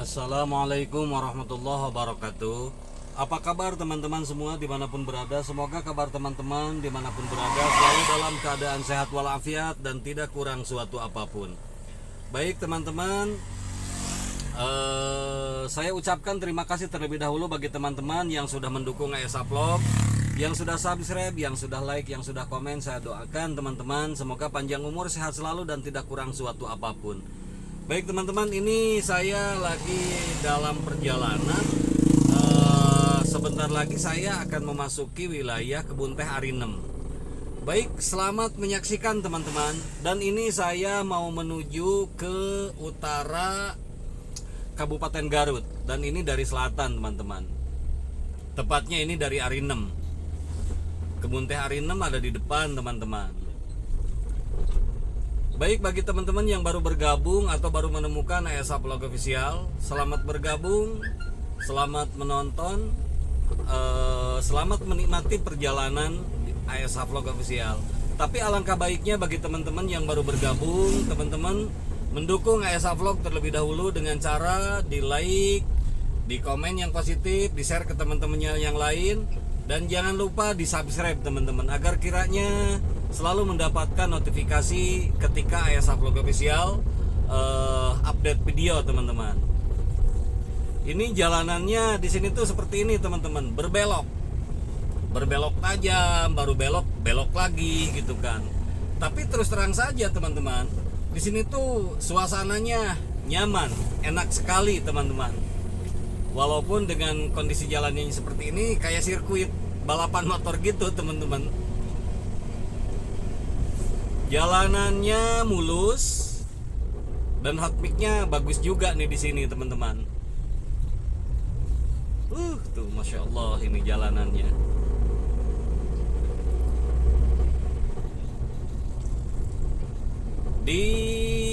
Assalamualaikum warahmatullahi wabarakatuh. Apa kabar teman-teman semua dimanapun berada? Semoga kabar teman-teman dimanapun berada selalu dalam keadaan sehat walafiat dan tidak kurang suatu apapun. Baik teman-teman, saya ucapkan terima kasih terlebih dahulu bagi teman-teman yang sudah mendukung ASA Vlog, yang sudah subscribe, yang sudah like, yang sudah komen. Saya doakan teman-teman semoga panjang umur, sehat selalu dan tidak kurang suatu apapun. Baik teman-teman, ini saya lagi dalam perjalanan. Sebentar lagi saya akan memasuki wilayah Kebun Teh Arinem. Baik, selamat menyaksikan teman-teman. Dan ini saya mau menuju ke utara Kabupaten Garut. Dan ini dari selatan teman-teman. Tepatnya ini dari Arinem. Kebun Teh Arinem ada di depan teman-teman. Baik, bagi teman-teman yang baru bergabung atau baru menemukan ASA Vlog Official, selamat bergabung, selamat menonton, selamat menikmati perjalanan ASA Vlog Official. Tapi alangkah baiknya bagi teman-teman yang baru bergabung, teman-teman mendukung ASA Vlog terlebih dahulu dengan cara di like, di komen yang positif, di share ke teman-temannya yang lain, dan jangan lupa di subscribe teman-teman agar kiranya selalu mendapatkan notifikasi ketika ASA Vlog Official update video teman-teman. Ini jalanannya di sini tuh seperti ini teman-teman, berbelok tajam, baru belok lagi gitu kan. Tapi terus terang saja teman-teman, di sini tuh suasananya nyaman, enak sekali teman-teman. Walaupun dengan kondisi jalannya seperti ini kayak sirkuit balapan motor gitu teman-teman. Jalanannya mulus dan hot mic-nya bagus juga nih di sini teman-teman. Tuh masya Allah ini jalanannya. Di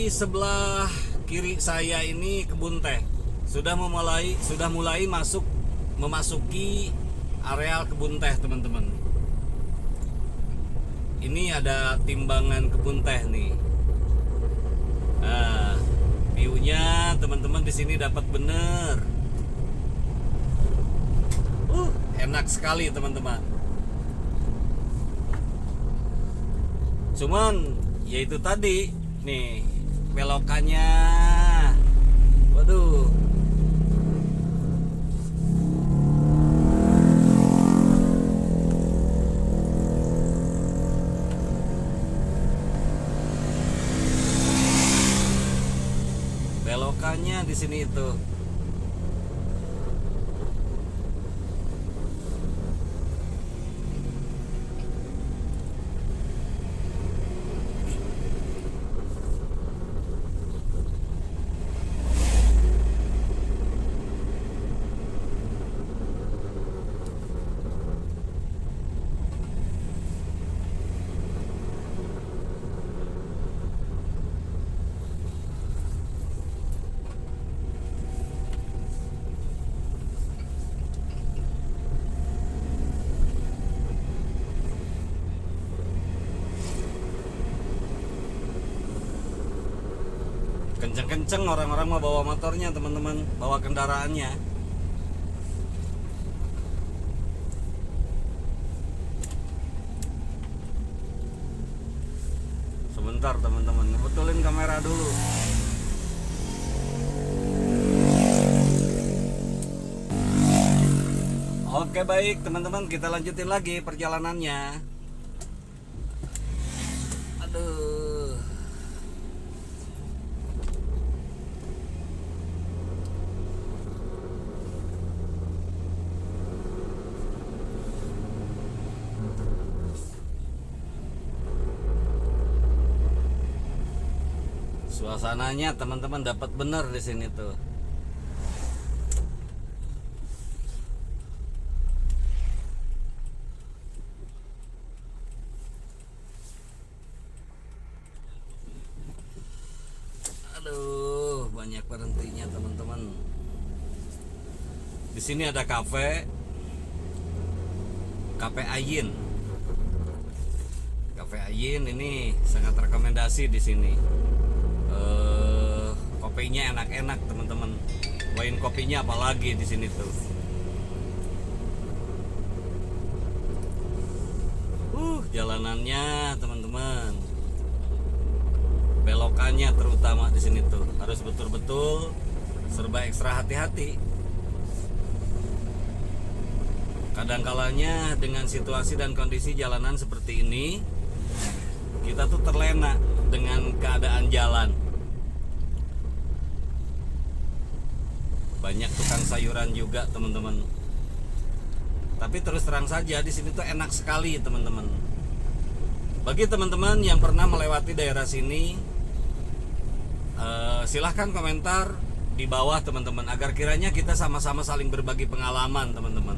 sebelah kiri saya ini kebun teh. Sudah mulai memasuki areal kebun teh teman-teman. Ini ada timbangan kebun teh nih. Nah, view-nya teman-teman di sini dapat bener. Enak sekali teman-teman. Cuman yaitu tadi nih belokannya. Waduh. Belokannya di sini itu. Kenceng-kenceng orang-orang mau bawa motornya teman-teman, bawa kendaraannya. Sebentar teman-teman, betulin kamera dulu. Oke baik teman-teman, kita lanjutin lagi perjalanannya. Aduh. Suasananya teman-teman dapat bener di sini tuh. Aduh, banyak berhentinya teman-teman. Di sini ada kafe Ayin. Cafe Ayin ini sangat rekomendasi di sini. Kopinya enak-enak teman-teman. wine kopinya apalagi di sini tuh. Jalanannya teman-teman, belokannya terutama di sini tuh harus betul-betul serba ekstra hati-hati. Kadang-kalanya dengan situasi dan kondisi jalanan seperti ini, kita tuh terlena dengan keadaan jalan. Banyak tukang sayuran juga teman-teman. Tapi terus terang saja di sini tuh enak sekali teman-teman. Bagi teman-teman yang pernah melewati daerah sini, silahkan komentar di bawah teman-teman, agar kiranya kita sama-sama saling berbagi pengalaman teman-teman.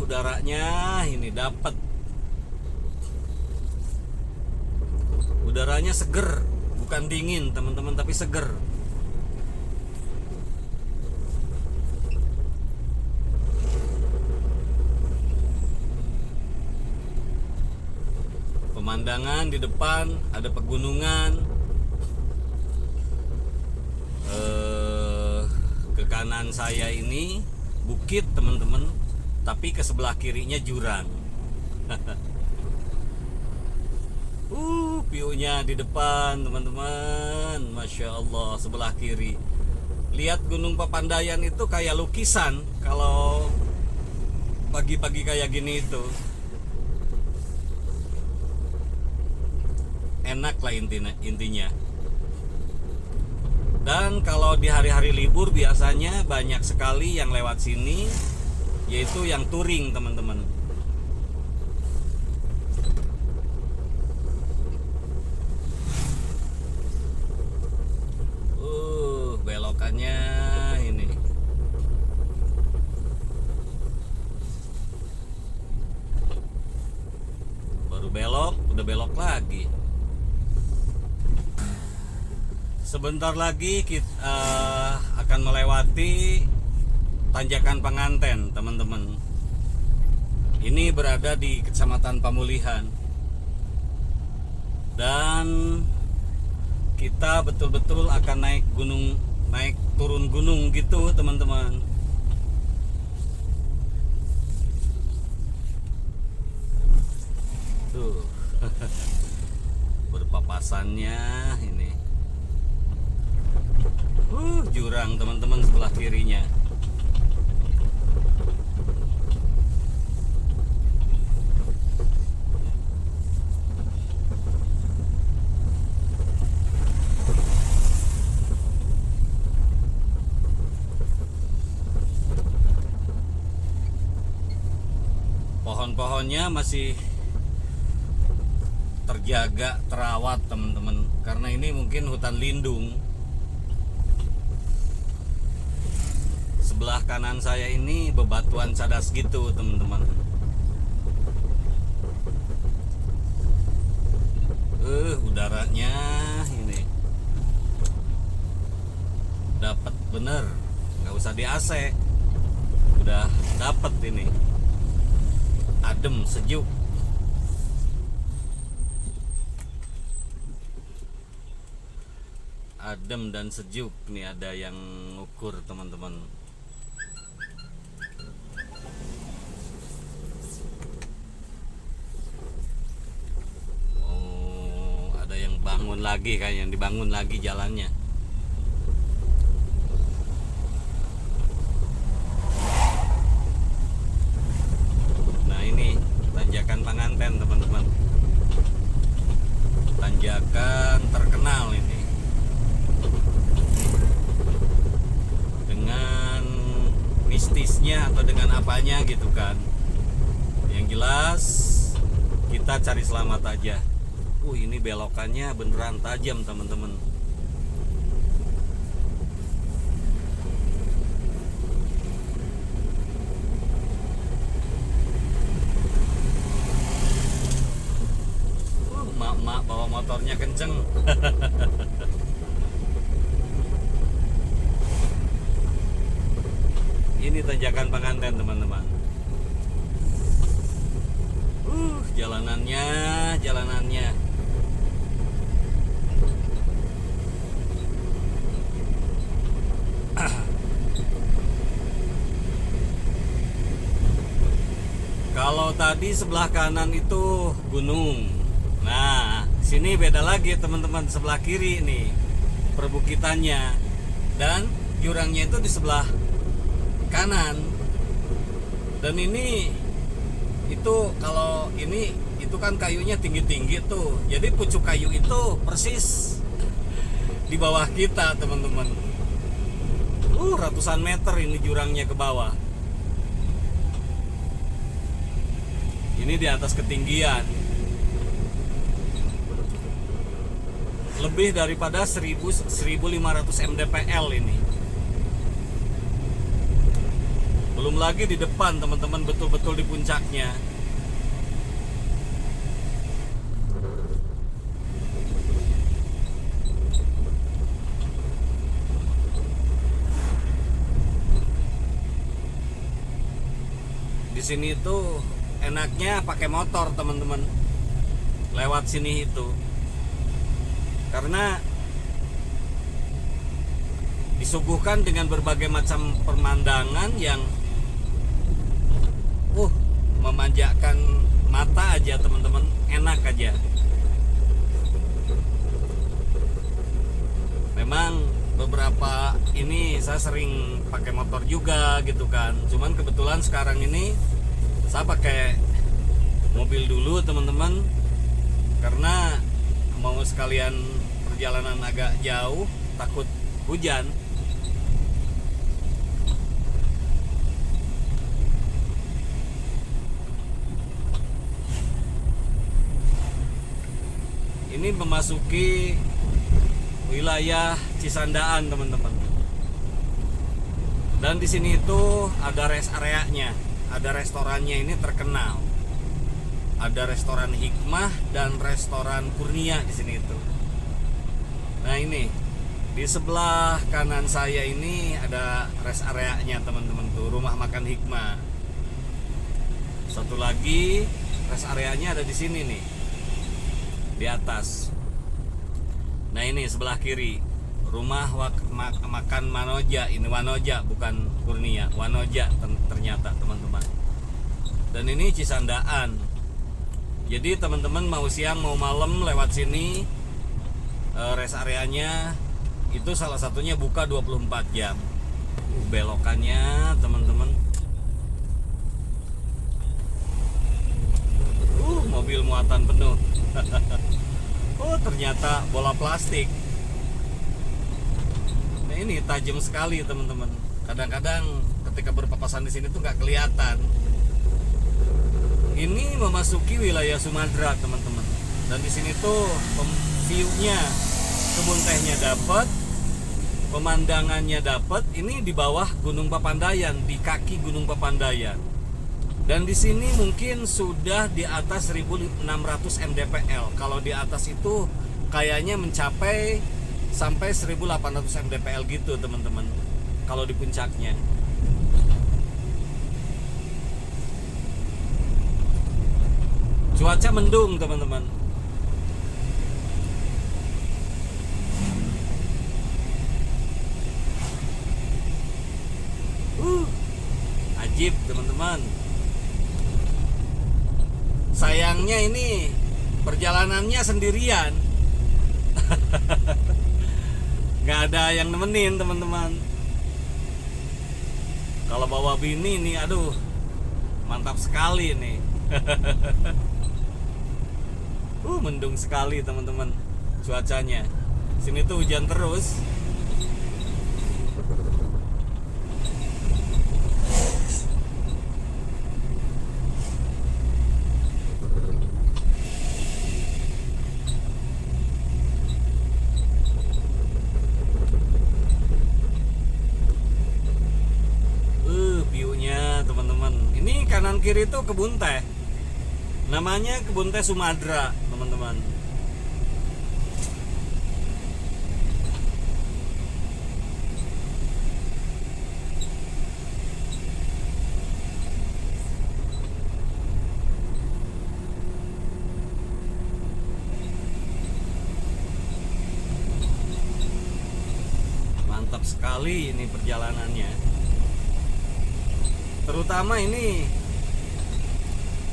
Udaranya ini dapat. Udaranya seger, bukan dingin teman-teman, tapi seger. Pemandangan di depan ada pegunungan, ke kanan saya ini bukit teman-teman, tapi ke sebelah kirinya jurang. View-nya di depan teman-teman, Masya Allah. Sebelah kiri lihat Gunung Papandayan itu kayak lukisan kalau pagi-pagi kayak gini itu. Enak lah intinya. Dan kalau di hari-hari libur biasanya banyak sekali yang lewat sini, yaitu yang touring teman-teman. Belokannya ini. Baru belok, udah belok lagi. Sebentar lagi kita akan melewati Tanjakan Panganten teman-teman. Ini berada di Kecamatan Pamulihan. Dan kita betul-betul akan naik turun gunung gitu teman-teman. Tuh. Berpapasannya ini. Jurang teman-teman sebelah kirinya. Pohon-pohonnya masih terjaga, terawat teman-teman, karena ini mungkin hutan lindung. Sebelah kanan saya ini bebatuan cadas gitu teman-teman. Udaranya ini dapat bener, nggak usah di AC, udah dapat ini, adem sejuk. Adem dan sejuk nih, ada yang ngukur teman-teman. Ada yang bangun lagi, kayaknya dibangun lagi jalannya. Nah ini Tanjakan Panganten teman-teman. Tanjakan terkenal ini, dengan mistisnya atau dengan apanya gitu kan. Yang jelas kita cari selamat aja. Ini belokannya beneran tajam teman-teman. Mak-mak bawa motornya kenceng. Ini Tanjakan Panganten teman-teman. Jalanannya tadi sebelah kanan itu gunung. Nah, sini beda lagi teman-teman, sebelah kiri nih perbukitannya, dan jurangnya itu di sebelah kanan. Dan ini itu kalau ini itu kan kayunya tinggi-tinggi tuh. Jadi pucuk kayu itu persis di bawah kita, teman-teman. Ratusan meter ini jurangnya ke bawah. Ini di atas ketinggian lebih daripada 1500 mdpl ini. Belum lagi di depan, teman-teman, betul-betul di puncaknya. Di sini tuh enaknya pakai motor, teman-teman, lewat sini itu, karena disuguhkan dengan berbagai macam pemandangan yang memanjakan mata aja, teman-teman, enak aja. Memang beberapa ini saya sering pakai motor juga gitu kan, cuman kebetulan sekarang ini saya pakai mobil dulu, teman-teman, karena mau sekalian perjalanan agak jauh, takut hujan. Ini memasuki wilayah Cisandaan, teman-teman. Dan di sini itu ada rest areanya, ada restorannya, ini terkenal. Ada restoran Hikmah dan restoran Kurnia di sini itu. Nah, ini di sebelah kanan saya ini ada rest areanya, teman-teman, tuh rumah makan Hikmah. Satu lagi rest areanya ada di sini nih, di atas. Nah, ini sebelah kiri rumah makan Wanoja. Ini Wanoja, bukan Kurnia, Wanoja ternyata, teman-teman. Dan ini Cisandaan. Jadi teman-teman mau siang mau malam lewat sini, rest areanya itu salah satunya buka 24 jam. Belokannya, teman-teman, mobil muatan penuh. Ternyata bola plastik. Nah, ini tajam sekali, teman-teman. Kadang-kadang ketika berpapasan di sini tuh nggak kelihatan. Ini memasuki wilayah Sumatera, teman-teman. Dan di sini tuh view-nya, kebun tehnya dapat, pemandangannya dapat. Ini di bawah Gunung Papandayan, di kaki Gunung Papandayan. Dan di sini mungkin sudah di atas 1600 mdpl. Kalau di atas itu kayaknya mencapai sampai 1800 mdpl gitu, teman-teman. Kalau di puncaknya. Cuaca mendung, teman-teman. Ajib, teman-teman. Sayangnya ini perjalanannya sendirian. Nggak ada yang nemenin, teman-teman. Kalau bawa bini nih, aduh, mantap sekali nih. Mendung sekali, teman-teman, cuacanya. Sini tuh hujan terus. View-nya, teman-teman. Ini kanan kiri tuh kebun teh. Namanya kebun teh Sumatera, teman-teman. Mantap sekali ini perjalanannya. Terutama ini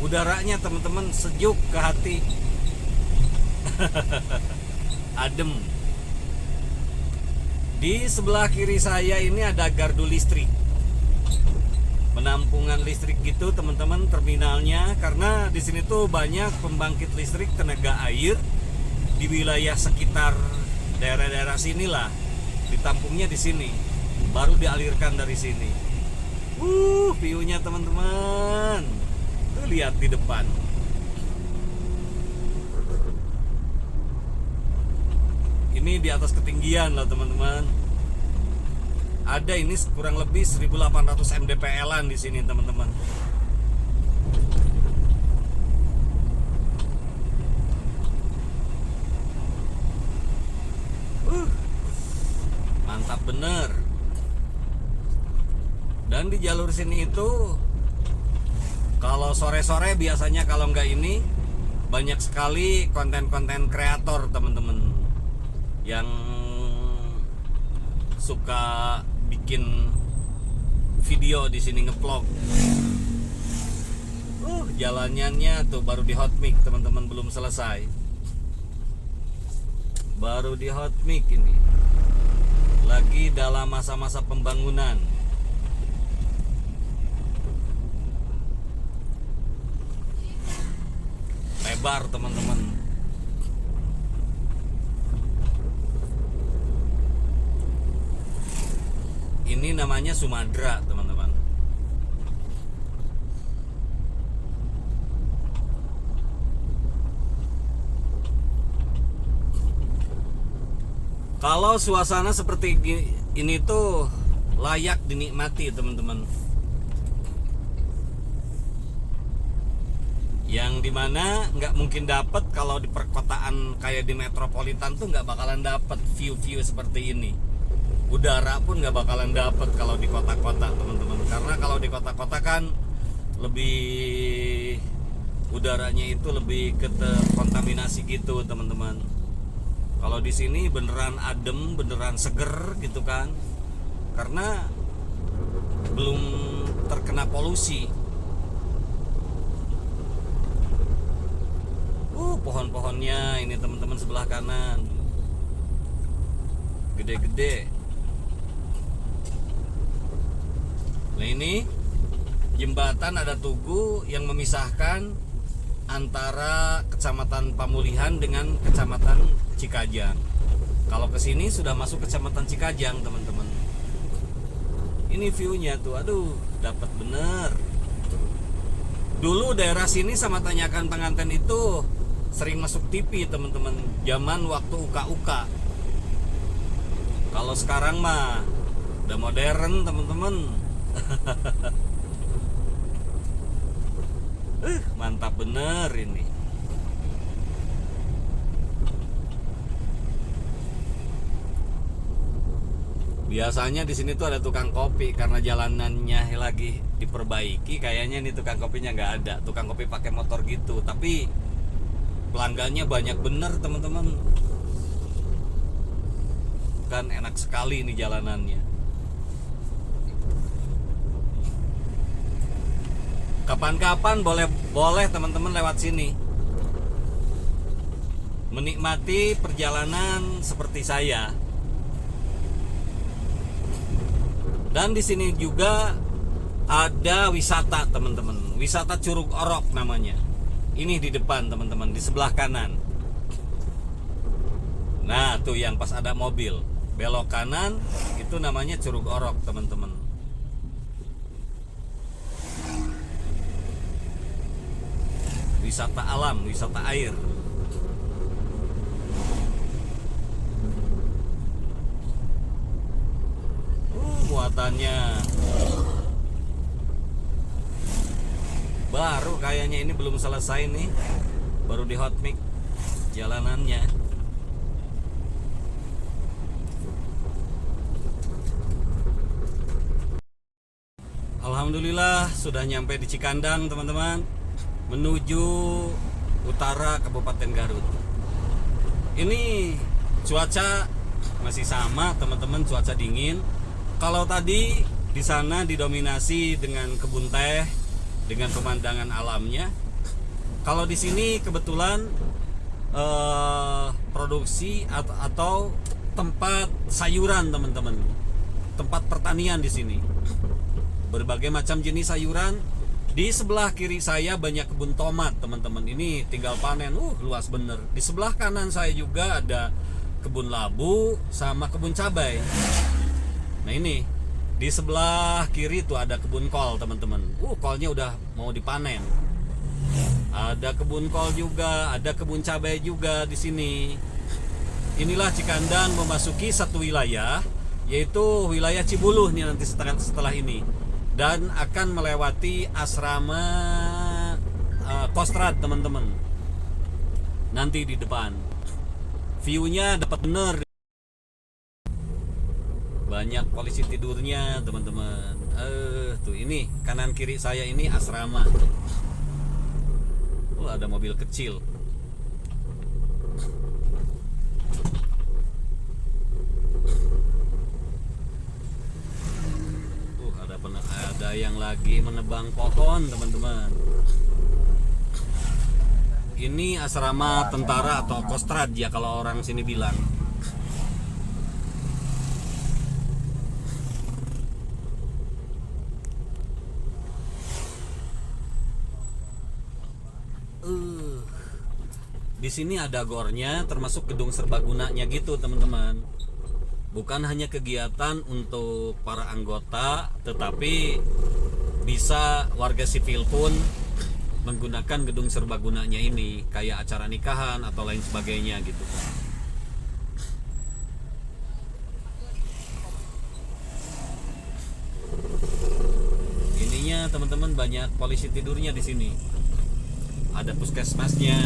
Udaranya teman-teman sejuk ke hati. Adem. Di sebelah kiri saya ini ada gardu listrik, penampungan listrik gitu teman-teman, terminalnya. Karena di sini tuh banyak pembangkit listrik tenaga air di wilayah sekitar daerah-daerah sinilah, ditampungnya di sini, baru dialirkan dari sini. View-nya teman-teman, tuh lihat di depan. Ini di atas ketinggian lah teman-teman. Ada ini kurang lebih 1800 mdpl-an di sini teman-teman. Mantap bener. Dan di jalur sini itu kalau sore-sore biasanya, kalau nggak ini, banyak sekali konten-konten kreator teman-teman yang suka bikin video di sini, ngevlog. Jalanannya tuh baru di hot mic teman-teman, belum selesai. Baru di hot mic ini. Lagi dalam masa-masa pembangunan. Lebar teman-teman. Ini namanya Sumadera teman-teman. Kalau suasana seperti ini tuh layak dinikmati teman-teman. Yang dimana nggak mungkin dapat kalau di perkotaan kayak di metropolitan tuh, nggak bakalan dapat view-view seperti ini. Udara pun nggak bakalan dapet kalau di kota-kota teman-teman, karena kalau di kota-kota kan lebih, udaranya itu lebih terkontaminasi gitu teman-teman. Kalau di sini beneran adem, beneran seger gitu kan, karena belum terkena polusi. Pohon-pohonnya ini teman-teman sebelah kanan gede-gede. Nah ini jembatan ada Tugu yang memisahkan antara Kecamatan Pamulihan dengan Kecamatan Cikajang. Kalau ke sini sudah masuk Kecamatan Cikajang teman-teman. Ini view-nya tuh, aduh, dapat bener. Dulu daerah sini sama Tanyakan Penganten itu sering masuk TV teman-teman, zaman waktu uka-uka. Kalau sekarang mah udah modern teman-teman. Mantap bener ini. Biasanya di sini tuh ada tukang kopi, karena jalanannya lagi diperbaiki. Kayaknya nih tukang kopinya nggak ada. Tukang kopi pakai motor gitu, tapi pelanggannya banyak bener teman-teman. Kan enak sekali ini jalanannya. Kapan-kapan boleh teman-teman lewat sini, menikmati perjalanan seperti saya. Dan di sini juga ada wisata teman-teman, wisata Curug Orok namanya. Ini di depan teman-teman, di sebelah kanan. Nah tuh yang pas ada mobil belok kanan, itu namanya Curug Orok teman-teman. Wisata alam, wisata air. Muatannya baru, kayaknya ini belum selesai nih, baru di hot mix jalanannya. Alhamdulillah sudah nyampe di Cikandang teman-teman, menuju utara Kabupaten Garut. Ini cuaca masih sama teman-teman, cuaca dingin. Kalau tadi di sana didominasi dengan kebun teh, dengan pemandangan alamnya. Kalau di sini kebetulan produksi atau tempat sayuran teman-teman, tempat pertanian di sini. Berbagai macam jenis sayuran. Di sebelah kiri saya banyak kebun tomat teman-teman. Ini tinggal panen, luas bener. Di sebelah kanan saya juga ada kebun labu sama kebun cabai. Nah ini di sebelah kiri tuh ada kebun kol teman-teman. Kolnya udah mau dipanen. Ada kebun kol juga, ada kebun cabai juga di sini. Inilah Cikandan memasuki satu wilayah, yaitu wilayah Cibuluh nih nanti setelah ini, dan akan melewati asrama Kostrad teman-teman. Nanti di depan, view-nya dapat bener. Banyak polisi tidurnya teman-teman. Tuh ini kanan kiri saya ini asrama. Ada mobil kecil. Ada yang lagi menebang pohon teman-teman. Ini asrama tentara atau Kostrad ya kalau orang sini bilang. Di sini ada gornya, termasuk gedung serbagunanya gitu teman-teman. Bukan hanya kegiatan untuk para anggota, tetapi bisa warga sipil pun menggunakan gedung serbagunanya ini, kayak acara nikahan atau lain sebagainya gitu. Ininya teman-teman banyak polisi tidurnya di sini. Ada puskesmasnya,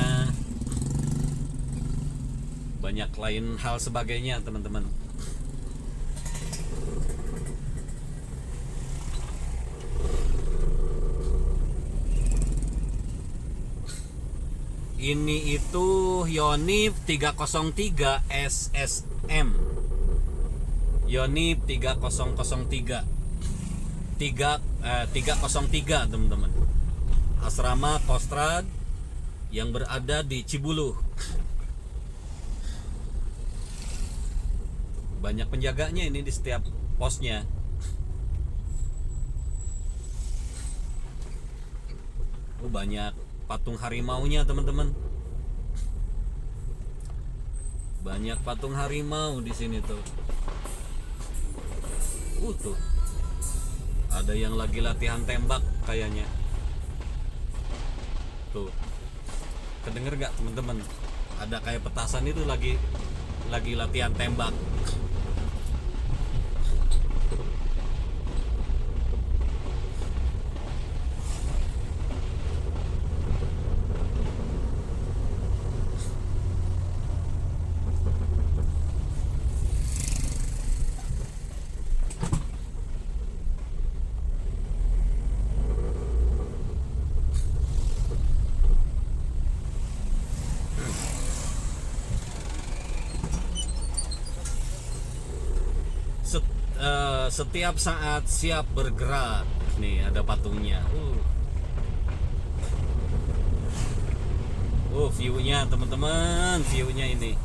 banyak lain hal sebagainya teman-teman. Ini itu Yonif 303 SSM. Yonif 3003 303 teman-teman. Asrama Kostrad yang berada di Cibuluh. Banyak penjaganya ini di setiap posnya. Banyak patung harimaunya teman-teman. Banyak patung harimau di sini tuh. Tuh. Ada yang lagi latihan tembak kayaknya. Tuh. Kedenger gak teman-teman? Ada kayak petasan itu lagi latihan tembak. Setiap saat siap bergerak. Nih ada patungnya. View-nya teman-teman, view-nya ini.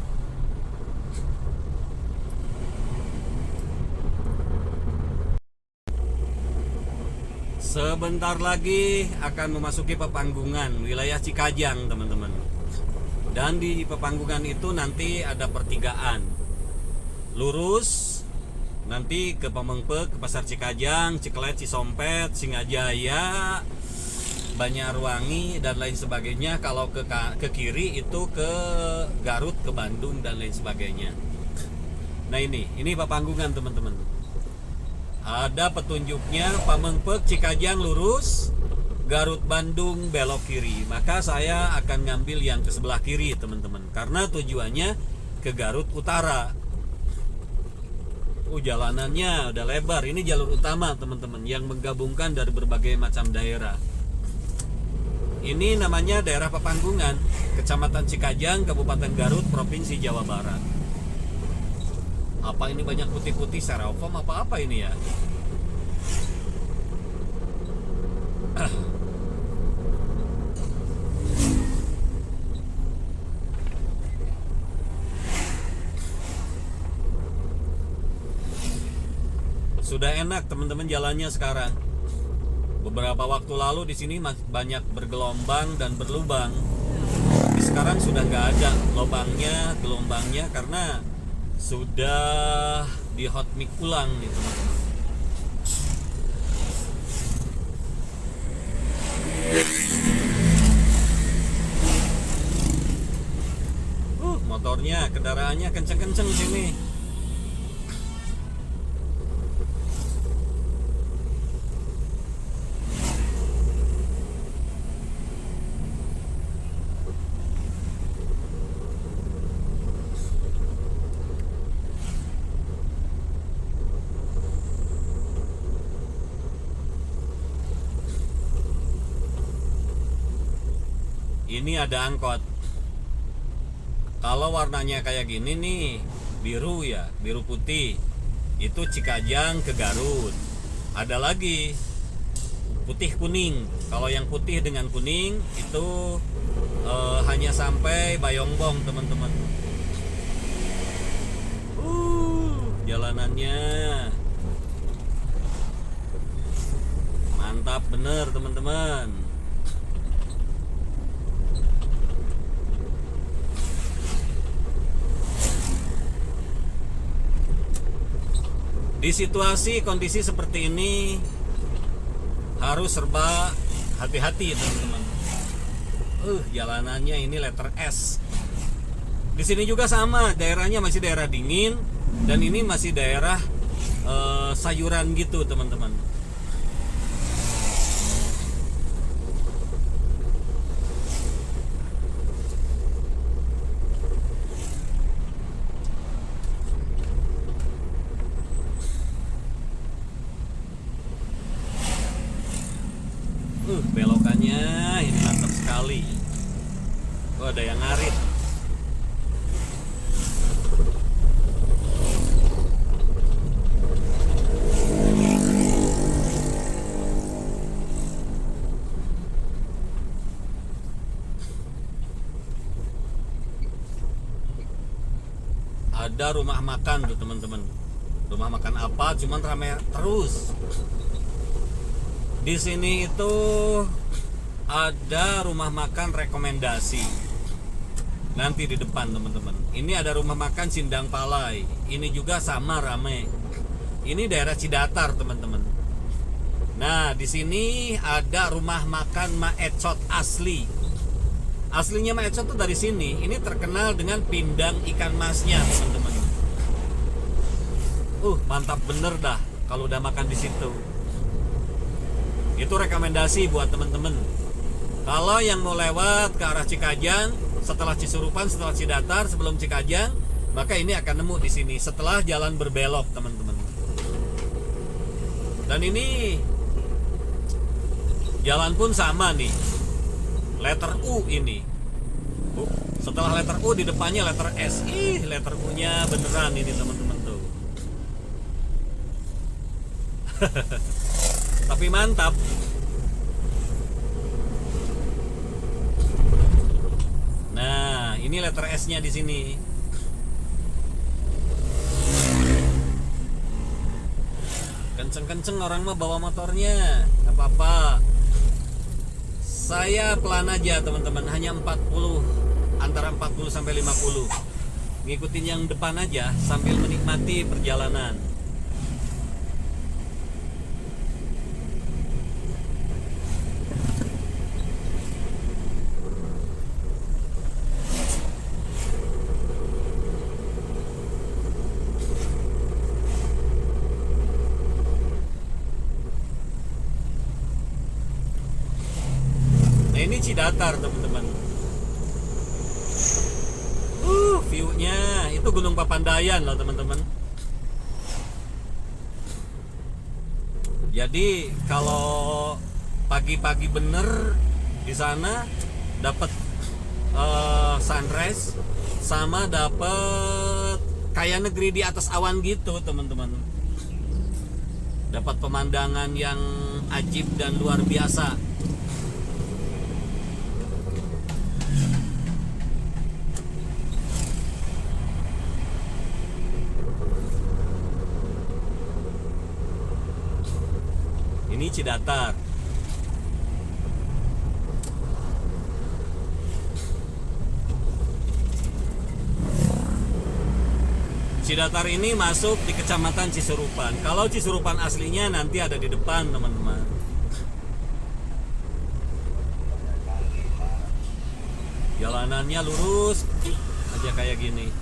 Sebentar lagi akan memasuki Pepanggungan, wilayah Cikajang teman-teman. Dan di Pepanggungan itu nanti ada pertigaan. Lurus nanti ke Pamengpeuk, ke Pasar Cikajang, Ciklet, Cisompet, Singajaya, Banyarwangi dan lain sebagainya. Kalau ke kiri itu ke Garut, ke Bandung dan lain sebagainya. Nah ini Pepanggungan teman-teman. Ada petunjuknya Pamengpeuk, Cikajang lurus, Garut, Bandung belok kiri. Maka saya akan ngambil yang ke sebelah kiri teman-teman, karena tujuannya ke Garut Utara. Jalanannya udah lebar. Ini jalur utama teman-teman yang menggabungkan dari berbagai macam daerah. Ini namanya daerah Pepanggungan, Kecamatan Cikajang, Kabupaten Garut, Provinsi Jawa Barat. Apa ini banyak putih-putih, styrofoam apa ini ya? Sudah enak teman-teman jalannya sekarang. Beberapa waktu lalu di sini banyak bergelombang dan berlubang. Sekarang sudah nggak ada lubangnya, gelombangnya, karena sudah di hot mix ulang nih teman-teman. Motornya, kendaraannya kenceng-kenceng sini. Ini ada angkot. Kalau warnanya kayak gini nih, biru ya, biru putih, itu Cikajang ke Garut. Ada lagi putih kuning. Kalau yang putih dengan kuning itu hanya sampai Bayongbong teman-teman. Jalanannya mantap bener teman-teman. Di situasi kondisi seperti ini harus serba hati-hati teman-teman. Jalanannya ini letter S. Di sini juga sama, daerahnya masih daerah dingin dan ini masih daerah sayuran gitu teman-teman. Belokannya ini mantap sekali. Ada yang ngarit. Ada rumah makan tuh teman-teman. Rumah makan apa? Cuman ramai terus. Di sini itu ada rumah makan rekomendasi. Nanti di depan teman-teman. Ini ada rumah makan Sindang Palai. Ini juga sama rame. Ini daerah Cidatar teman-teman. Nah di sini ada rumah makan Ma Ecot asli. Aslinya Ma Ecot tuh dari sini. Ini terkenal dengan pindang ikan masnya teman-teman. Mantap bener dah kalau udah makan di situ. Itu rekomendasi buat temen-temen. Kalau yang mau lewat ke arah Cikajang, setelah Cisurupan, setelah Cidatar, sebelum Cikajang, maka ini akan nemu di sini setelah jalan berbelok, teman-teman. Dan ini jalan pun sama nih, letter U ini. Setelah letter U di depannya letter S. Letter U-nya beneran ini teman-teman tuh. Tapi mantap. Nah, ini letter S-nya di sini. Kenceng-kenceng orang mah bawa motornya, nggak apa-apa. Saya pelan aja teman-teman, hanya 40, antara 40 sampai 50. Ngikutin yang depan aja sambil menikmati perjalanan. Ini Cidatar teman-teman. View-nya itu Gunung Papandayan loh teman-teman. Jadi kalau pagi-pagi bener di sana dapat sunrise sama dapat kayak negeri di atas awan gitu teman-teman. Dapat pemandangan yang ajib dan luar biasa. Ini Cidatar. Cidatar ini masuk di Kecamatan Cisurupan. Kalau Cisurupan aslinya nanti ada di depan, teman-teman. Jalanannya lurus aja kayak gini.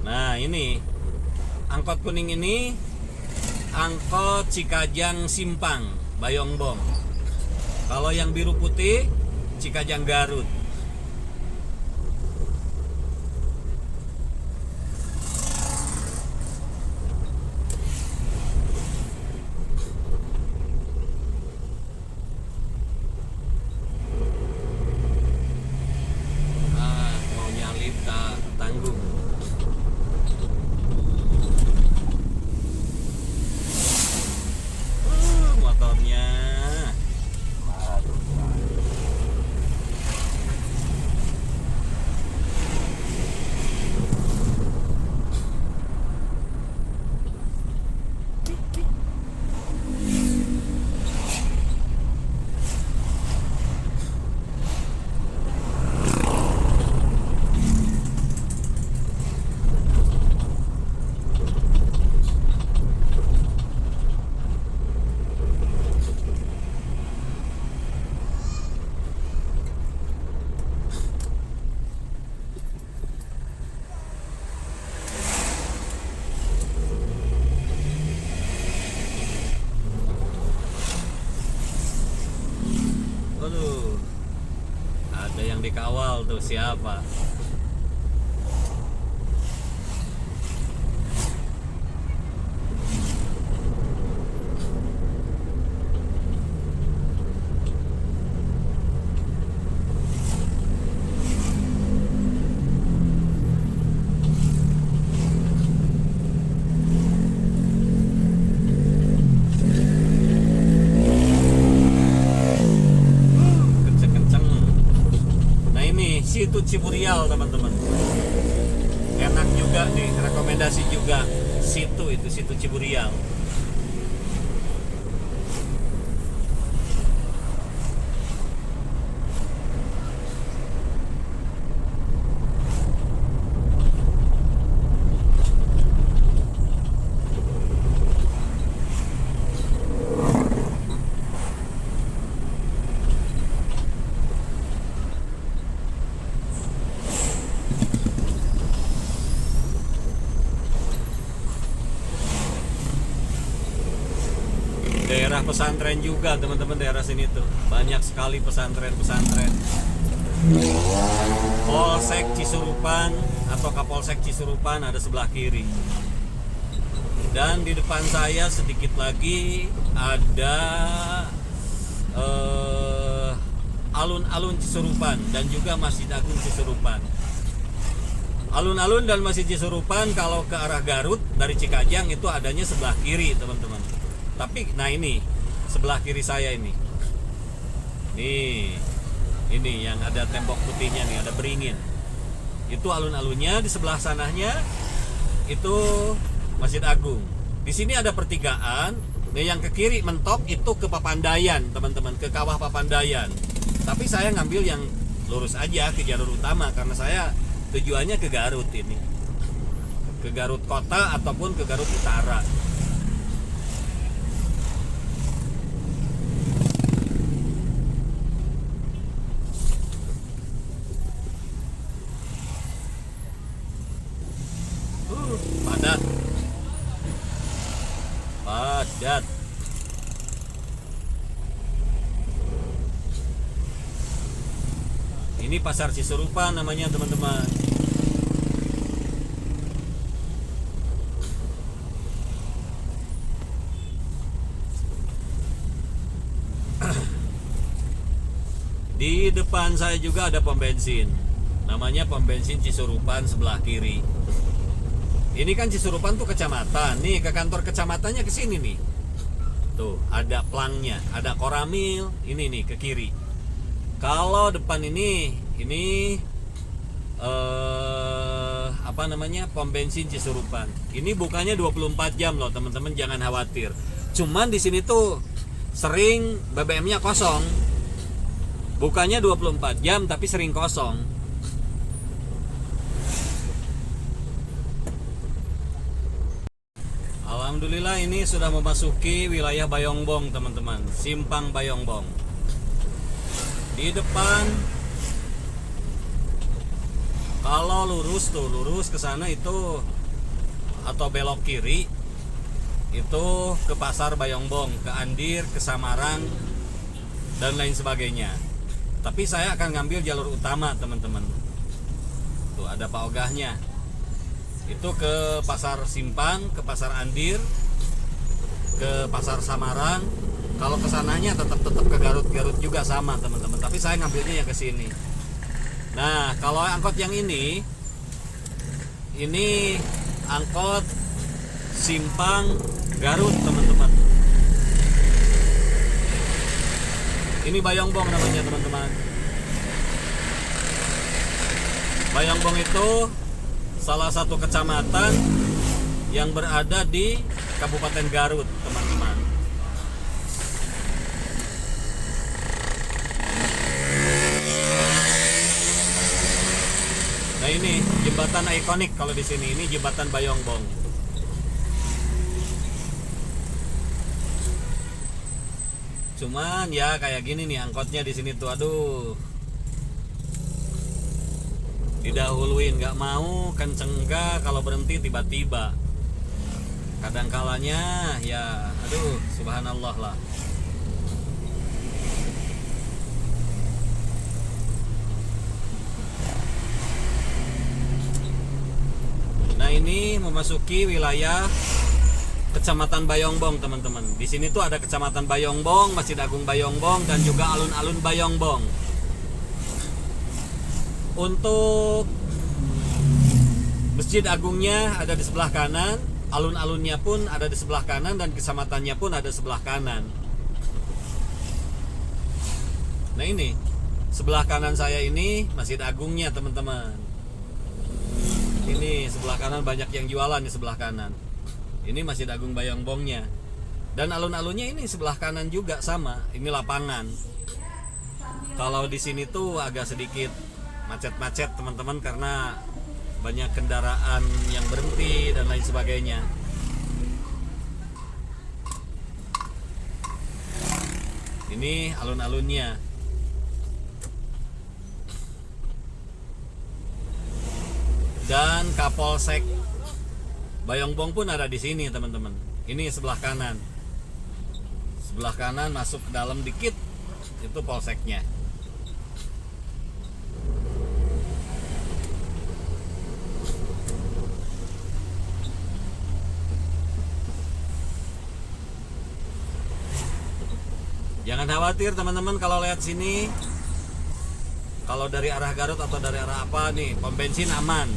Nah, ini angkot kuning ini angkot Cikajang Simpang, Bayongbong. Kalau yang biru putih Cikajang Garut. Mau nyalip tak tanggung. Motornya. Waduh, ada yang dikawal tuh, siapa? Situ Ciburial, teman-teman. Enak juga nih, rekomendasi juga. Situ Ciburial. Daerah pesantren juga, teman-teman. Daerah sini tuh banyak sekali pesantren-pesantren. Polsek Cisurupan atau Kapolsek Cisurupan ada sebelah kiri. Dan di depan saya sedikit lagi ada alun-alun Cisurupan dan juga Masjid Agung Cisurupan. Alun-alun dan Masjid Cisurupan kalau ke arah Garut dari Cikajang itu adanya sebelah kiri, teman-teman. Tapi nah ini sebelah kiri saya ini. Ini yang ada tembok putihnya nih, ada beringin. Itu alun-alunnya, di sebelah sananya itu Masjid Agung. Di sini ada pertigaan. Nah, yang ke kiri mentok itu ke Papandayan, teman-teman, ke Kawah Papandayan. Tapi saya ngambil yang lurus aja ke jalur utama karena saya tujuannya ke Garut ini. Ke Garut Kota ataupun ke Garut Utara. Padat. Ini Pasar Cisurupan namanya, teman-teman. Di depan saya juga ada pom bensin. Namanya pom bensin Cisurupan sebelah kiri. Ini kan Cisurupan tuh kecamatan. Nih ke kantor kecamatannya ke sini nih. Tuh ada plangnya, ada Koramil. Ini nih ke kiri. Kalau depan ini apa namanya, pom bensin Cisurupan. Ini bukannya 24 jam loh teman-teman, jangan khawatir. Cuman di sini tuh sering BBM-nya kosong. Bukannya 24 jam tapi sering kosong. Alhamdulillah ini sudah memasuki wilayah Bayongbong teman-teman, Simpang Bayongbong. Di depan kalau lurus ke sana itu atau belok kiri itu ke Pasar Bayongbong, ke Andir, ke Samarang dan lain sebagainya. Tapi saya akan ngambil jalur utama teman-teman. Tuh ada Pak Ogahnya. Itu ke Pasar Simpang, ke Pasar Andir, ke Pasar Samarang. Kalau kesananya tetap ke Garut juga sama teman-teman. Tapi saya ngambilnya yang ke sini. Nah, kalau angkot yang ini angkot Simpang Garut teman-teman. Ini Bayongbong namanya teman-teman. Bayongbong itu salah satu kecamatan yang berada di Kabupaten Garut teman-teman. Nah ini jembatan ikonik kalau di sini, ini jembatan Bayongbong. Cuman ya kayak gini nih angkotnya di sini tuh, aduh. Didahuluin nggak mau, kenceng enggak, kalau berhenti tiba-tiba. Kadang kalanya ya, aduh, subhanallah lah. Nah ini memasuki wilayah Kecamatan Bayongbong teman-teman. Di sini tuh ada Kecamatan Bayongbong, Masjid Agung Bayongbong, dan juga alun-alun Bayongbong. Untuk Masjid Agungnya ada di sebelah kanan, alun-alunnya pun ada di sebelah kanan, dan kecamatannya pun ada sebelah kanan. Nah ini sebelah kanan saya ini Masjid Agungnya teman-teman. Ini sebelah kanan banyak yang jualan di sebelah kanan. Ini Masjid Agung Bayongbongnya. Dan alun-alunnya ini sebelah kanan juga sama. Ini lapangan. Kalau di sini tuh agak sedikit macet-macet teman-teman karena banyak kendaraan yang berhenti dan lain sebagainya. Ini alun-alunnya. Dan Kapolsek Bayongbong pun ada di sini teman-teman. Ini sebelah kanan. Sebelah kanan masuk ke dalam dikit itu polseknya. Jangan khawatir teman-teman kalau lihat sini. Kalau dari arah Garut atau dari arah apa nih, pom bensin aman.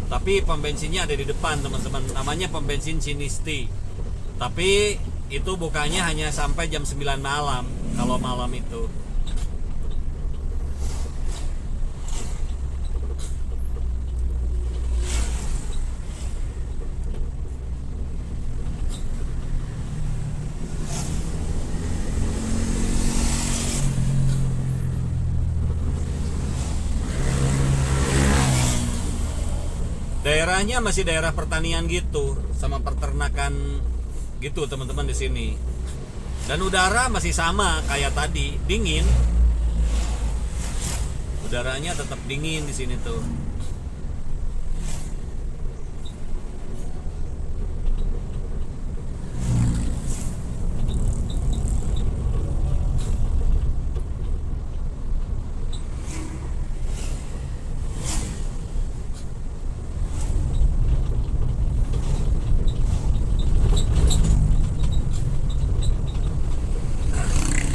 Tapi pom bensinnya ada di depan teman-teman. Namanya pom bensin Cinisti. Tapi itu bukanya hanya sampai jam 9 malam. Kalau malam itu. Daerahnya masih daerah pertanian gitu, sama peternakan gitu teman-teman di sini. Dan udara masih sama kayak tadi, dingin. Udaranya tetap dingin di sini tuh.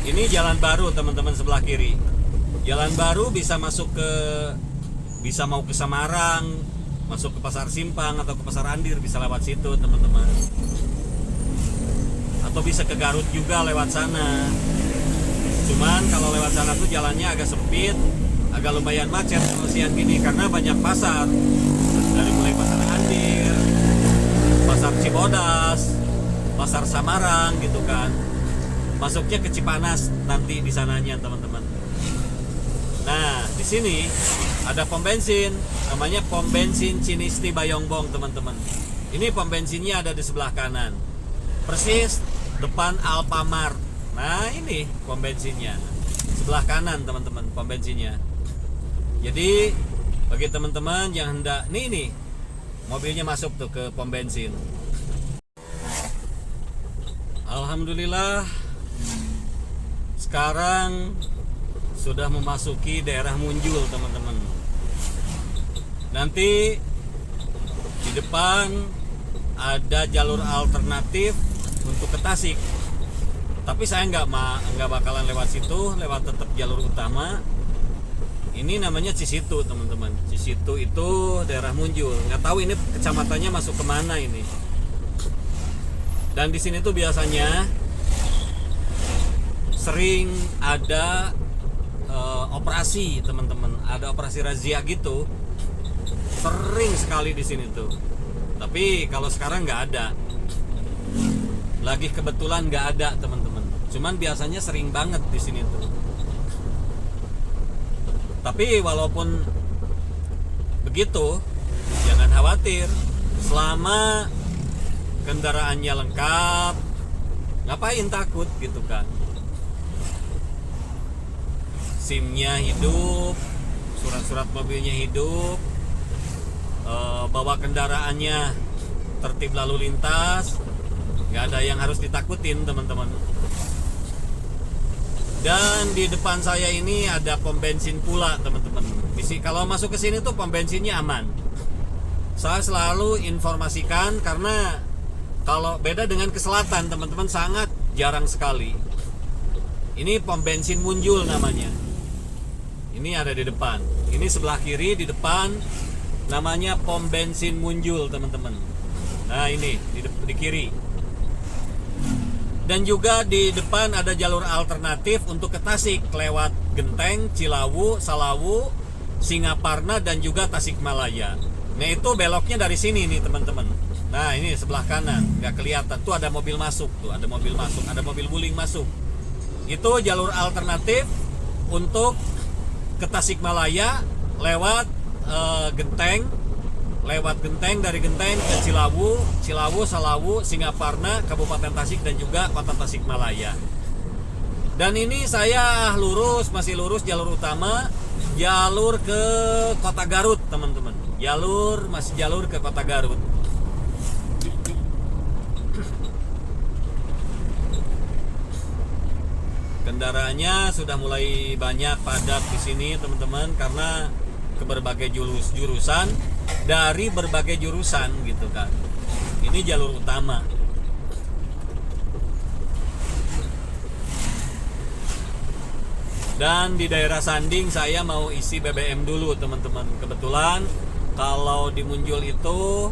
Ini jalan baru teman-teman sebelah kiri. Jalan baru bisa mau ke Samarang, masuk ke Pasar Simpang atau ke Pasar Andir, bisa lewat situ teman-teman. Atau bisa ke Garut juga lewat sana. Cuman kalau lewat sana tuh jalannya agak sempit, agak lumayan macet kalau siang gini karena banyak pasar. Dari mulai pasar Andir, pasar Cibodas, pasar Samarang gitu kan. Masuknya ke Cipanas nanti di sananya teman-teman. Nah, di sini ada pom bensin, namanya pom bensin Cinisti Bayongbong teman-teman. Ini pom bensinnya ada di sebelah kanan, persis depan Alfamart. Nah, ini pom bensinnya sebelah kanan teman-teman, pom bensinnya. Jadi bagi teman-teman yang hendak nih mobilnya masuk tuh ke pom bensin. Alhamdulillah sekarang sudah memasuki daerah Munjul teman-teman. Nanti di depan ada jalur alternatif untuk ke Tasik. Tapi saya nggak bakalan lewat situ, lewat tetap jalur utama. Ini namanya Cisitu teman-teman. Cisitu itu daerah Munjul. Nggak tahu ini kecamatannya masuk kemana ini. Dan di sini tuh biasanya sering ada operasi teman-teman, ada operasi razia gitu, sering sekali di sini tuh. Tapi kalau sekarang nggak ada, lagi kebetulan nggak ada teman-teman. Cuman biasanya sering banget di sini tuh. Tapi walaupun begitu, jangan khawatir. Selama kendaraannya lengkap, ngapain takut gitu kan? SIM-nya hidup, surat-surat mobilnya hidup, bawa kendaraannya tertib lalu lintas, nggak ada yang harus ditakutin teman-teman. Dan di depan saya ini ada pom bensin pula teman-teman. Kalau masuk ke sini tuh pom bensinnya aman. Saya selalu informasikan karena kalau beda dengan ke selatan teman-teman, sangat jarang sekali. Ini pom bensin Munjul namanya. Ini ada di depan. Ini sebelah kiri di depan namanya pom bensin Munjul teman-teman. Nah ini di kiri. Dan juga di depan ada jalur alternatif untuk ke Tasik lewat Genteng, Cilawu, Salawu, Singaparna dan juga Tasikmalaya. Nah itu beloknya dari sini nih teman-teman. Nah ini sebelah kanan, nggak kelihatan. Tuh ada mobil masuk, tuh ada mobil masuk, ada mobil wuling masuk. Itu jalur alternatif untuk ke Tasikmalaya lewat Genteng, dari Genteng ke Cilawu, Salawu, Singaparna, Kabupaten Tasik dan juga Kota Tasikmalaya. Dan ini saya masih lurus jalur utama, jalur ke Kota Garut teman-teman. Masih jalur ke Kota Garut. Kendaraannya sudah mulai banyak padat di sini teman-teman karena ke berbagai jurusan, dari berbagai jurusan gitu kan. Ini jalur utama. Dan di daerah Sanding saya mau isi BBM dulu teman-teman. Kebetulan kalau di Munjul itu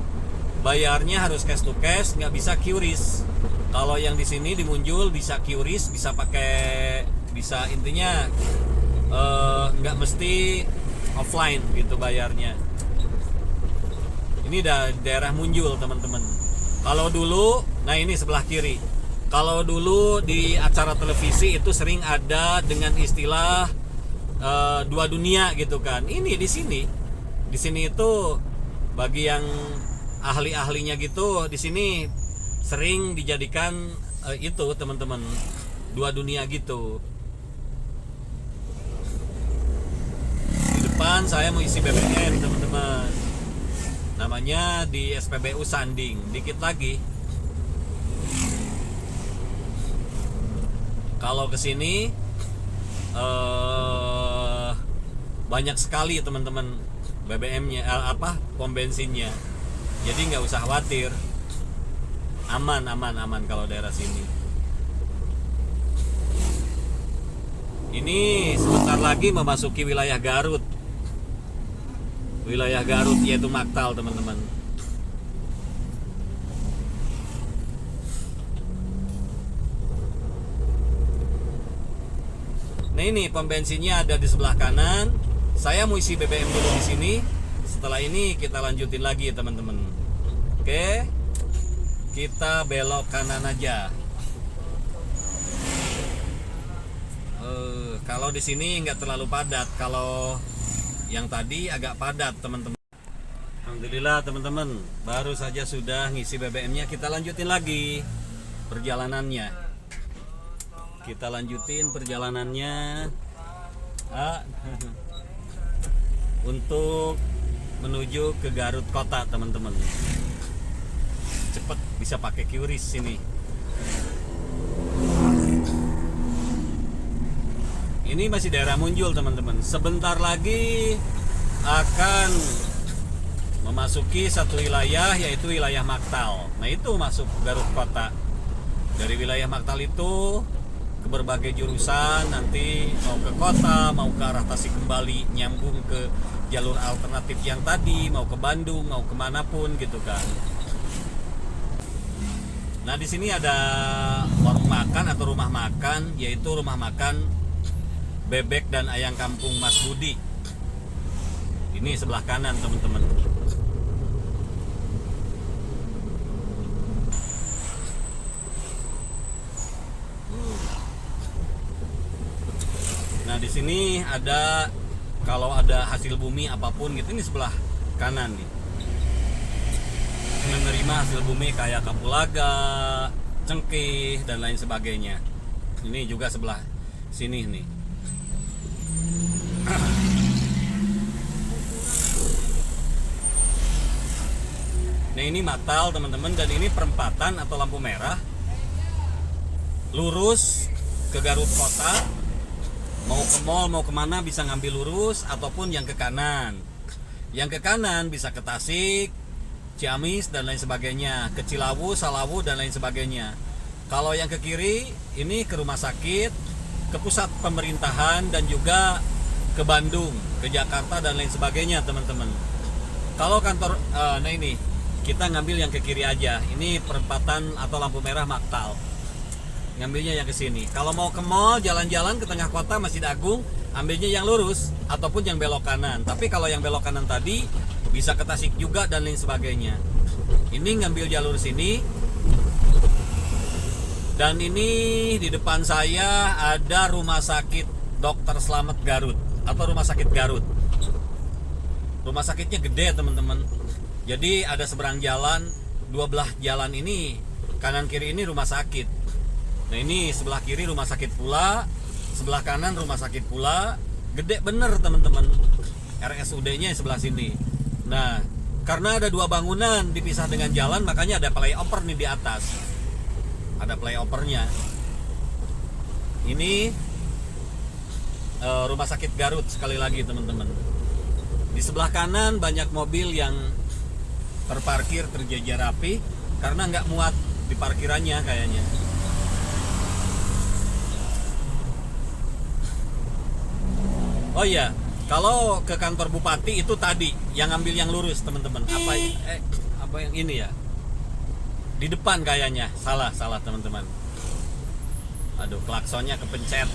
bayarnya harus cash to cash, nggak bisa QRIS. Kalau yang di sini di Munjul bisa QRIS, bisa intinya nggak mesti offline gitu bayarnya. Ini daerah Munjul teman-teman. Kalau dulu, nah ini sebelah kiri. Kalau dulu di acara televisi itu sering ada dengan istilah dua dunia gitu kan. Ini di sini itu bagi yang ahli-ahlinya gitu, di sini sering dijadikan itu teman-teman, dua dunia gitu. Di depan saya mau isi BBM teman-teman, namanya di SPBU Sanding. Dikit lagi kalau kesini banyak sekali teman-teman BBM-nya, pom bensinnya. Jadi nggak usah khawatir, aman kalau daerah sini. Ini sebentar lagi memasuki wilayah Garut. Wilayah Garut yaitu Maktal teman-teman. Nah ini pom bensinnya ada di sebelah kanan. Saya mau isi BBM dulu di sini. Setelah ini kita lanjutin lagi teman-teman. Oke, kita belok kanan aja. Kalau di sini nggak terlalu padat. Kalau yang tadi agak padat teman-teman. Alhamdulillah teman-teman, baru saja sudah ngisi BBM-nya. Kita lanjutin lagi perjalanannya. Kita lanjutin perjalanannya untuk menuju ke Garut Kota teman-teman. Cepet, bisa pakai QRIS sini. Ini masih daerah Munjul teman-teman. Sebentar lagi akan memasuki satu wilayah, yaitu wilayah Maktal. Nah itu masuk Garut Kota. Dari wilayah Maktal itu ke berbagai jurusan, nanti mau ke kota, mau ke arah Tasik kembali, nyambung ke jalur alternatif yang tadi, mau ke Bandung, mau kemanapun gitu kan. Nah di sini ada warung makan atau rumah makan, yaitu rumah makan Bebek dan Ayam Kampung Mas Budi. Ini sebelah kanan teman-teman. Nah di sini ada, kalau ada hasil bumi apapun gitu, ini sebelah kanan nih. Menerima hasil bumi kayak kapulaga, cengkeh dan lain sebagainya. Ini juga sebelah sini nih. Nah ini Maktal teman-teman, dan ini perempatan atau lampu merah. Lurus ke Garut Kota. Mau ke mall, mau kemana bisa ngambil lurus, ataupun yang ke kanan. Yang ke kanan bisa ke Tasik, Ciamis dan lain sebagainya, ke Cilawu, Salawu dan lain sebagainya. Kalau yang ke kiri ini ke rumah sakit, ke pusat pemerintahan, dan juga ke Bandung, ke Jakarta dan lain sebagainya teman-teman. Kalau kantor, nah ini kita ngambil yang ke kiri aja. Ini perempatan atau lampu merah Maktal. Ngambilnya yang ke sini. Kalau mau ke mall, jalan-jalan ke tengah kota Masjid Agung, ambilnya yang lurus ataupun yang belok kanan. Tapi kalau yang belok kanan tadi bisa ke Tasik juga dan lain sebagainya. Ini ngambil jalur sini. Dan ini di depan saya ada Rumah Sakit Dr. Slamet Garut atau Rumah Sakit Garut. Rumah sakitnya gede teman-teman. Jadi ada seberang jalan, dua belah jalan ini, kanan kiri ini rumah sakit. Nah ini sebelah kiri rumah sakit pula, sebelah kanan rumah sakit pula. Gede bener teman-teman. RSUD-nya sebelah sini. Nah karena ada dua bangunan dipisah dengan jalan, makanya ada flyover nih di atas. Ada flyovernya. Ini Rumah Sakit Garut sekali lagi teman-teman. Di sebelah kanan banyak mobil yang terparkir terjejer rapi karena nggak muat di parkirannya kayaknya. Oh iya, kalau ke kantor bupati itu tadi yang ngambil yang lurus teman-teman. Apa yang ini ya? Di depan kayaknya. Salah teman-teman. Aduh, klaksonnya kepencet.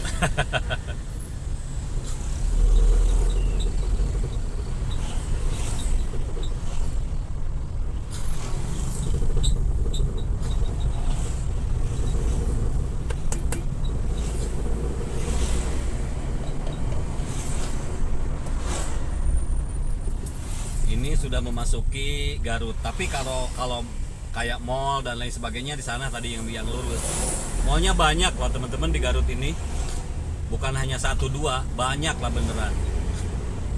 Ini sudah memasuki Garut. Tapi kalau kayak mall dan lain sebagainya di sana tadi yang lurus. Mallnya banyak loh teman-teman di Garut ini. Bukan hanya 1-2, banyak lah beneran.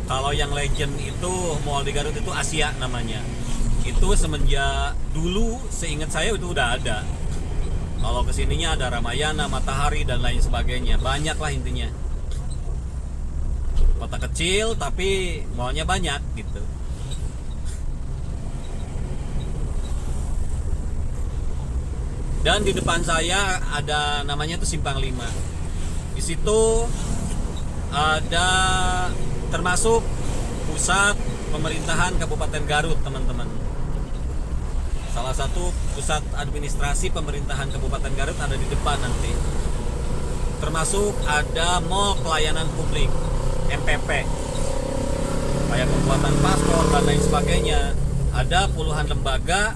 Kalau yang legend itu mall di Garut itu Asia namanya. Itu semenjak dulu seingat saya itu udah ada. Kalau kesininya ada Ramayana, Matahari dan lain sebagainya. Banyak lah intinya. Kota kecil tapi mallnya banyak gitu. Dan di depan saya ada namanya tuh Simpang 5. Di situ ada termasuk pusat pemerintahan Kabupaten Garut, teman-teman. Salah satu pusat administrasi pemerintahan Kabupaten Garut ada di depan nanti. termasuk ada Mall Pelayanan Publik MPP, kayak pembuatan paspor dan lain sebagainya. Ada puluhan lembaga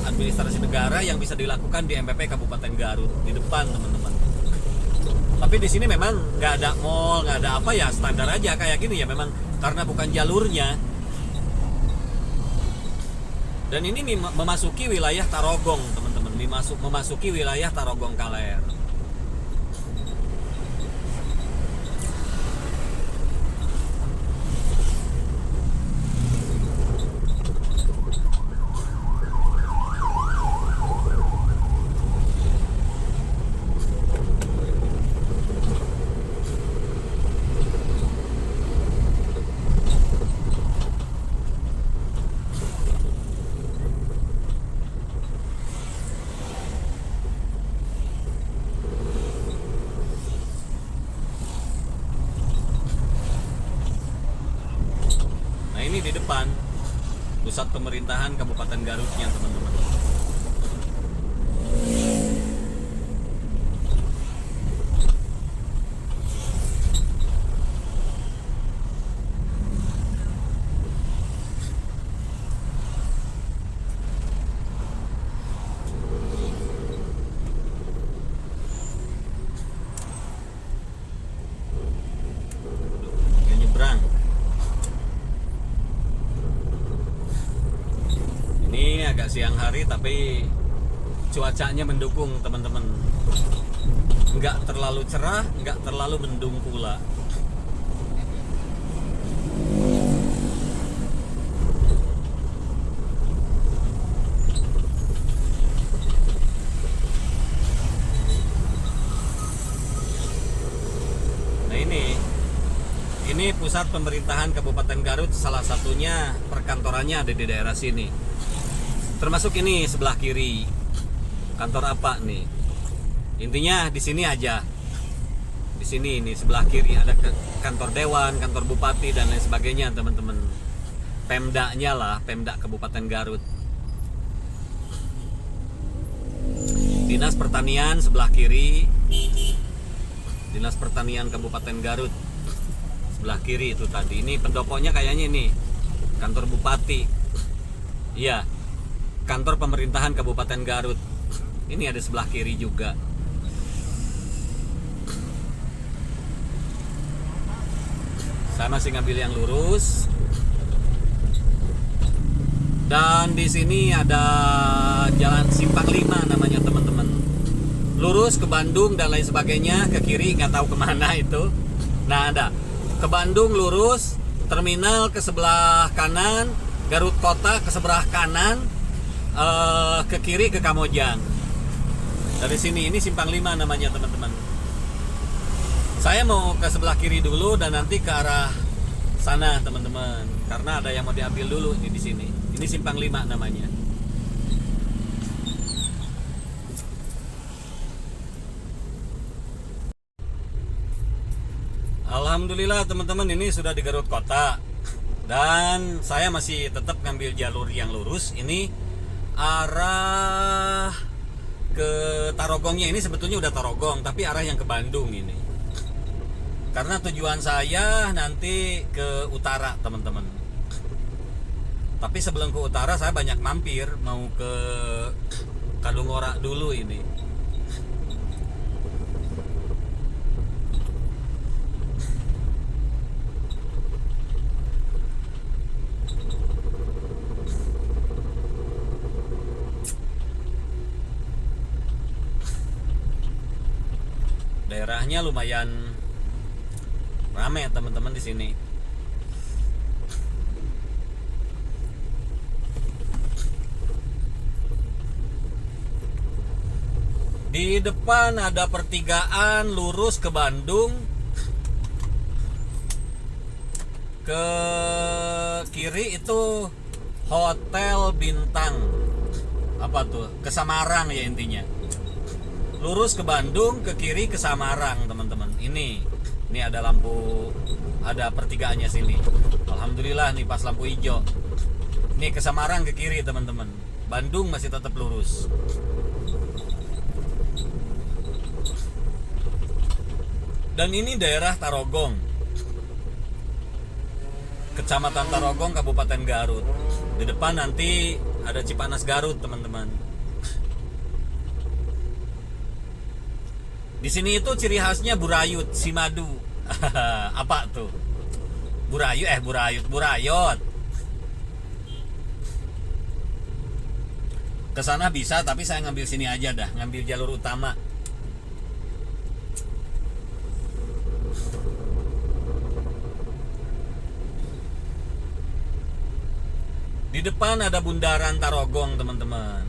administrasi negara yang bisa dilakukan di MPP Kabupaten Garut di depan, teman-teman. Tapi di sini memang nggak ada mall, nggak ada apa, ya standar aja kayak gini ya, memang karena bukan jalurnya. Dan ini memasuki wilayah Tarogong, teman-teman, memasuki wilayah Tarogong Kaler. Ini di depan pusat pemerintahan Kabupaten Garutnya, teman-teman. Nyebrang. Agak siang hari tapi cuacanya mendukung, teman-teman. Nggak terlalu cerah, nggak terlalu mendung pula. Nah, ini pusat pemerintahan Kabupaten Garut, salah satunya perkantorannya ada di daerah sini. Termasuk ini sebelah kiri. Kantor apa nih? Intinya di sini aja. Di sini ini sebelah kiri ada kantor dewan, kantor bupati dan lain sebagainya, teman-teman. Pemdanya lah, Pemda Kabupaten Garut. Dinas Pertanian sebelah kiri. Dinas Pertanian Kabupaten Garut sebelah kiri itu tadi. Ini pendoponya kayaknya ini kantor bupati. Iya. Kantor pemerintahan Kabupaten Garut. Ini ada sebelah kiri juga. Saya masih ngambil yang lurus. Dan di sini ada Jalan Simpang 5 namanya, teman-teman. Lurus ke Bandung dan lain sebagainya, ke kiri nggak tahu kemana itu. Nah, ada ke Bandung lurus, terminal ke sebelah kanan, Garut Kota ke sebelah kanan, ke kiri ke Kamojang. Dari sini ini Simpang 5 namanya, teman-teman. Saya mau ke sebelah kiri dulu dan nanti ke arah sana, teman-teman, karena ada yang mau diambil dulu nih di sini. Ini Simpang 5 namanya. Alhamdulillah, teman-teman, ini sudah di Garut Kota. Dan saya masih tetap ngambil jalur yang lurus. Ini arah ke Tarogongnya, ini sebetulnya udah Tarogong, tapi arah yang ke Bandung ini. Karena tujuan saya nanti ke utara, teman-teman. Tapi sebelum ke utara saya banyak mampir, mau ke Kadungora dulu ini. Daerahnya lumayan ramai ya, teman-teman, di sini. Di depan ada pertigaan lurus ke Bandung. Ke kiri itu Hotel Bintang. Apa tuh? Ke Samarang ya intinya. Lurus ke Bandung, ke kiri ke Samarang, teman-teman. Ini ada lampu, ada pertigaannya sini. Alhamdulillah nih pas lampu hijau. Ini ke Samarang ke kiri, teman-teman. Bandung masih tetap lurus. Dan ini daerah Tarogong, Kecamatan Tarogong, Kabupaten Garut. Di depan nanti ada Cipanas Garut, teman-teman. Di sini itu ciri khasnya burayut, si madu. Apa tuh? Burayot. Kesana bisa, tapi saya ngambil sini aja dah, ngambil jalur utama. Di depan ada bundaran Tarogong, teman-teman.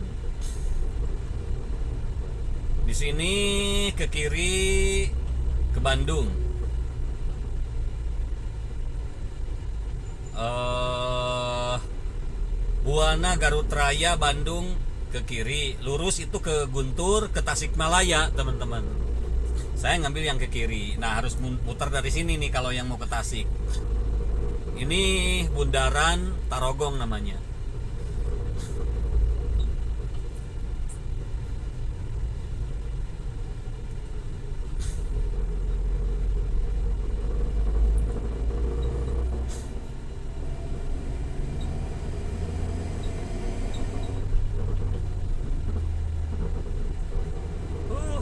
Di sini ke kiri ke Bandung. Buana Garut Raya Bandung ke kiri, lurus itu ke Guntur, ke Tasikmalaya, teman-teman. Saya ngambil yang ke kiri. Nah, harus muter dari sini nih kalau yang mau ke Tasik. Ini bundaran Tarogong namanya.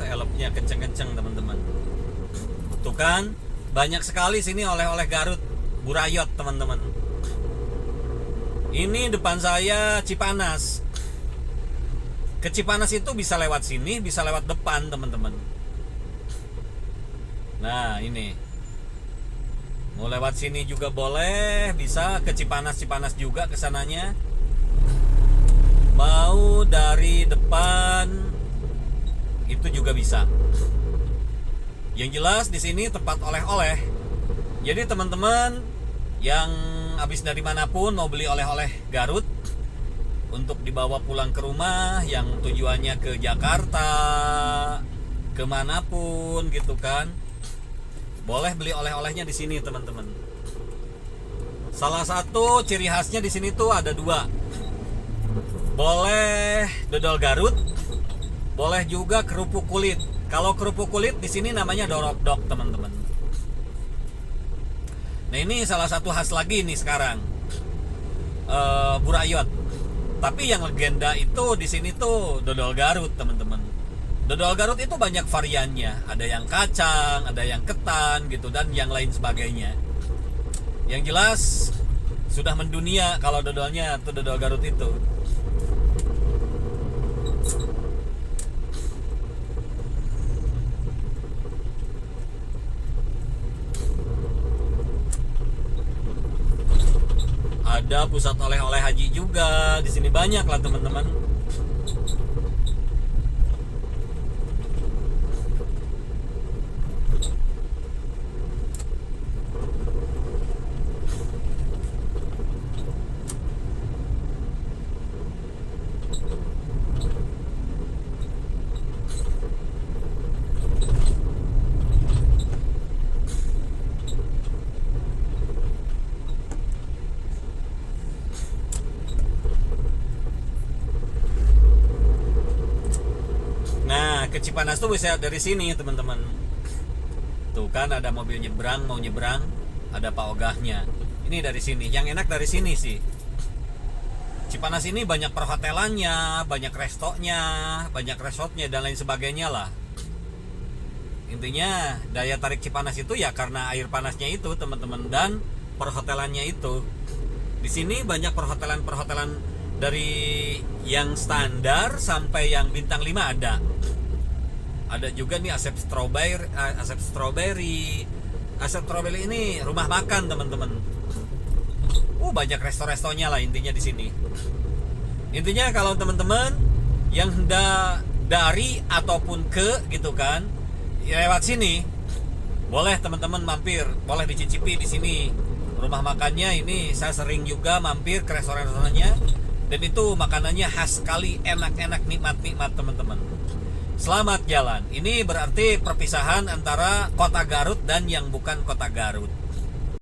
Elopnya kenceng-kenceng, teman-teman. Tuh kan, banyak sekali sini oleh-oleh Garut. Burayot, teman-teman. Ini depan saya Cipanas. Ke Cipanas itu bisa lewat sini, bisa lewat depan, teman-teman. Nah, ini. Mau lewat sini juga boleh, bisa ke Cipanas juga kesananya. Mau dari depan itu juga bisa. Yang jelas di sini tempat oleh-oleh. Jadi teman-teman yang habis dari manapun mau beli oleh-oleh Garut untuk dibawa pulang ke rumah, yang tujuannya ke Jakarta, kemanapun gitu kan, boleh beli oleh-olehnya di sini, teman-teman. Salah satu ciri khasnya di sini tuh ada dua. Boleh dodol Garut, boleh juga kerupuk kulit. Kalau kerupuk kulit di sini namanya dorok-dok, teman-teman. Nah, ini salah satu khas lagi nih sekarang, burayot. Tapi yang legenda itu di sini tuh dodol Garut, teman-teman. Dodol Garut itu banyak variannya. Ada yang kacang, ada yang ketan gitu, dan yang lain sebagainya. Yang jelas sudah mendunia kalau dodolnya tuh dodol Garut itu. Ada pusat oleh-oleh haji juga di sini, banyak lah, teman-teman. Ke Cipanas tuh bisa dari sini, teman-teman. Tuh kan ada mobil nyebrang, mau nyebrang, ada Pak Ogahnya. Ini dari sini. Yang enak dari sini sih. Cipanas ini banyak perhotelannya, banyak restonya, banyak resortnya dan lain sebagainya lah. Intinya daya tarik Cipanas itu ya karena air panasnya itu, teman-teman, dan perhotelannya itu. Di sini banyak perhotelan-perhotelan dari yang standar sampai yang bintang 5 ada. Ada juga nih Asep Strawberry ini rumah makan, teman-teman. Banyak resto-restonya lah intinya di sini. Intinya kalau teman-teman yang hendak dari ataupun ke gitu kan, lewat sini, boleh teman-teman mampir, boleh dicicipi di sini. Rumah makannya ini saya sering juga mampir ke restoran-restorannya, dan itu makanannya khas sekali, enak-enak, nikmat-nikmat, teman-teman. Selamat jalan. Ini berarti perpisahan antara kota Garut dan yang bukan kota Garut.